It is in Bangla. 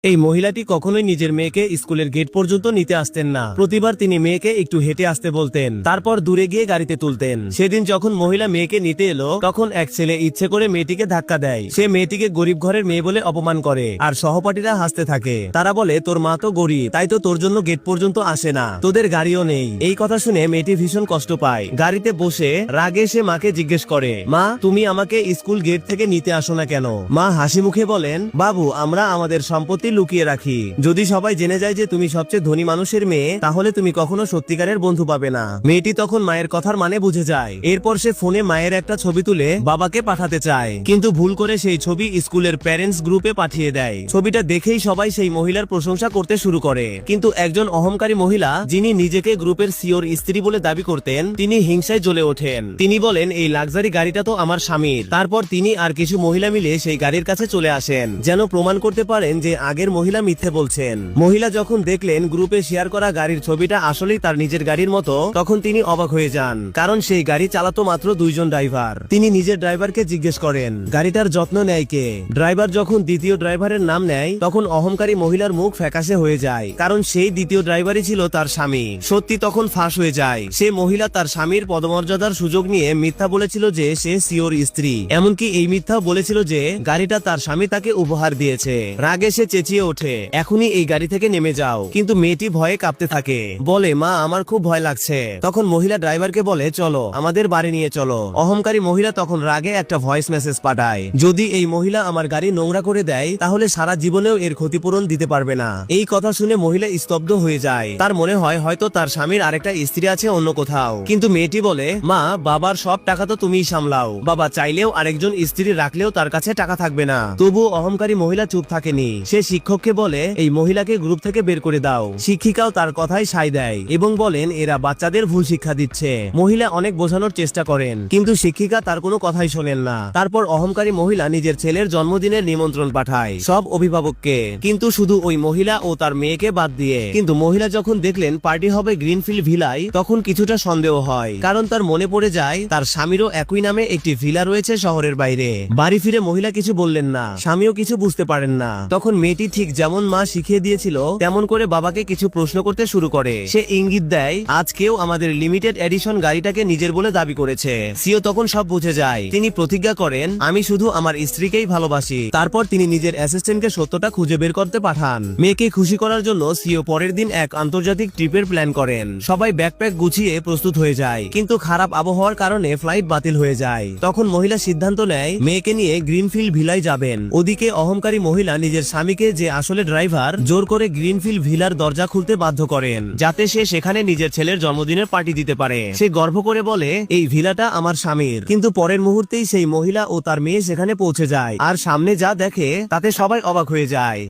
এই মহিলাটি কখনোই নিজের মেয়েকে স্কুলের গেট পর্যন্ত নিতে আসতেন না। প্রতিবার তিনি মেয়েকে একটু হেঁটে আসতে বলতেন, তারপর দূরে গিয়ে গাড়িতে তুলতেন। সেদিন যখন মহিলা মেয়েকে নিতে এলো, তখন এক ছেলে ইচ্ছে করে মেয়েটিকে ধাক্কা দেয়। সে মেয়েটিকে গরিব ঘরের মেয়ে বলে অপমান করে, আর সহপাঠীরা হাসতে থাকে। তারা বলে, তোর মা তো গরিব, তাই তো তোর জন্য গেট পর্যন্ত আসে না, তোদের গাড়িও নেই। এই কথা শুনে মেয়েটি ভীষণ কষ্ট পায়। গাড়িতে বসে রাগে সে মাকে জিজ্ঞেস করে, মা, তুমি আমাকে স্কুল গেট থেকে নিতে আসো না কেন? মা হাসি মুখে বলেন, বাবু, আমরা আমাদের সম্পত্তি লুকিয়ে রাখি। যদি সবাই জেনে যায় যে তুমি সবচেয়ে ধনী মানুষের মেয়ে, তাহলে তুমি কখনো সত্যিকারের বন্ধু পাবে না। মেয়েটি তখন মায়ের কথার মানে বুঝে যায়। এরপর সে ফোনে মায়ের একটা ছবি তুলে বাবাকে পাঠাতে চায়, কিন্তু ভুল করে সেই ছবি স্কুলের প্যারেন্টস গ্রুপে পাঠিয়ে দেয়। ছবিটা দেখেই সবাই সেই মহিলার প্রশংসা করতে শুরু করে, কিন্তু একজন অহংকারী মহিলা, যিনি নিজেকে গ্রুপের সিওর স্ত্রী বলে দাবি করতেন, তিনি হিংসায় জ্বলে ওঠেন। তিনি বলেন, এই লাক্সারি গাড়িটা তো আমার স্বামীর। তারপর তিনি আর কিছু মহিলা মিলে সেই গাড়ির কাছে চলে আসেন, যেন প্রমাণ করতে পারেন যে আগের মহিলা মিথ্যে বলছেন। মহিলা যখন দেখলেন গ্রুপে শেয়ার করা গাড়ির ছবিটা আসলেই তার নিজের গাড়ির মতো, তখন তিনি অবাক হয়ে যান, কারণ সেই গাড়ি চালাতো মাত্র দুইজন ড্রাইভার। তিনি নিজের ড্রাইভারকে জিজ্ঞেস করেন, গাড়িটার যত্ন নেয় কে? ড্রাইভার যখন দ্বিতীয় ড্রাইভারের নাম নেয়, তখন অহংকারী মহিলার মুখ ফ্যাকাশে হয়ে যায়, কারণ সেই দ্বিতীয় ড্রাইভারই ছিল তার স্বামী। সত্যি তখন ফাঁস হয়ে যায়। সে মহিলা তার স্বামীর পদমর্যাদার সুযোগ নিয়ে মিথ্যা বলেছিল যে সে সিওর স্ত্রী। এমনকি এই মিথ্যাও বলেছিল যে গাড়িটা তার স্বামী তাকে উপহার দিয়েছে। রাগে সে চেঁচিয়ে ওঠে, এখনই এই গাড়ি থেকে নেমে যাও। কিন্তু মেয়েটি ভয়ে কাঁপতে থাকে, বলে, মা, আমার খুব ভয় লাগছে। তখন মহিলা ড্রাইভারকে বলে, চলো, আমাদের বাড়ি নিয়ে চলো। অহংকারী মহিলা তখন রাগে একটা ভয়েস মেসেজ পাঠায়, যদি এই মহিলা আমার গাড়ি নোংরা করে দেয়, তাহলে সারা জীবনেও এর ক্ষতিপূরণ দিতে পারবে না। এই কথা শুনে মহিলা স্তব্ধ হয়ে যায়। তার মনে হয় হয়তো তার স্বামীর আরেকটা স্ত্রী আছে অন্য কোথাও। কিন্তু মেয়েটি বলে, মা, বাবার সব টাকা তো তুমিই সামলাও। বাবা চাইলেও আরেকজন স্ত্রী রাখলেও তার কাছে টাকা থাকবে না। তবু অহংকারী মহিলা চুপ থাকেনি। সে শিক্ষককে বলে, এই মহিলাকে গ্রুপ থেকে বের করে দাও। শিক্ষিকাও তার কথায় সায় দেয় এবং বলেন, এরা বাচ্চাদের ভুল শিক্ষা দিচ্ছে। মহিলা অনেক বোঝানোর চেষ্টা করেন, কিন্তু শিক্ষিকা তার কোনো কথাই শোনেন না। তারপর অহংকারী মহিলা নিজের ছেলের জন্মদিনের নিমন্ত্রণ পাঠায় সব অভিভাবককে, কিন্তু শুধু ওই মহিলা ও তার মেয়েকে বাদ দিয়ে। কিন্তু মহিলা যখন দেখলেন পার্টি হবে গ্রিনফিল্ড ভিলায়, তখন কিছুটা সন্দেহ হয়, কারণ তার মনে পড়ে যায় তার স্বামীরও একই নামে একটি ভিলা রয়েছে শহরের বাইরে। বাড়ি ফিরে মহিলা কিছু বললেন না, স্বামীও কিছু বুঝতে পারেন না। তখন মেয়েটি ঠিক যেমন মা শিখিয়ে দিয়েছিল তেমন করে বাবাকে কিছু প্রশ্ন করতে শুরু করে। সে ইঙ্গিত দেয়, আজ কেউ আমাদের লিমিটেড এডিশন গাড়িটাকে নিজের বলে দাবি করেছে। সিও তখন সব বুঝে যায়। তিনি প্রতিজ্ঞা করেন, আমি শুধু আমার স্ত্রীকেই ভালোবাসি। তারপর তিনি নিজের অ্যাসিস্ট্যান্টকে সত্যটা খুঁজে বের করতে পাঠান। মেয়েকে খুশি করার জন্য সিও পরের দিন এক আন্তর্জাতিক ট্রিপের প্ল্যান করেন। সবাই ব্যাকপ্যাক গুছিয়ে প্রস্তুত হয়ে যায়, কিন্তু খারাপ আবহাওয়ার কারণে ফ্লাইট বাতিল হয়ে যায়। তখন মহিলা সিদ্ধান্ত নেয় মেয়েকে নিয়ে গ্রিনফিল্ড ভিলায় যাবেন। ওদিকে অহংকারী মহিলা নিজের স্বামীকে, যে আসলে ড্রাইভার, জোর করে গ্রিনফিল্ড ভিলার দরজা খুলতে বাধ্য করেন, যাতে সে সেখানে নিজের ছেলের জন্মদিনের পার্টি দিতে পারে। সে গর্ব করে বলে, এই ভিলাটা আমার স্বামীর। কিন্তু পরের মুহূর্তেই সেই মহিলা ও তার মেয়ে সেখানে পৌঁছে যায়, আর সামনে যা দেখে তাতে সবাই অবাক হয়ে যায়।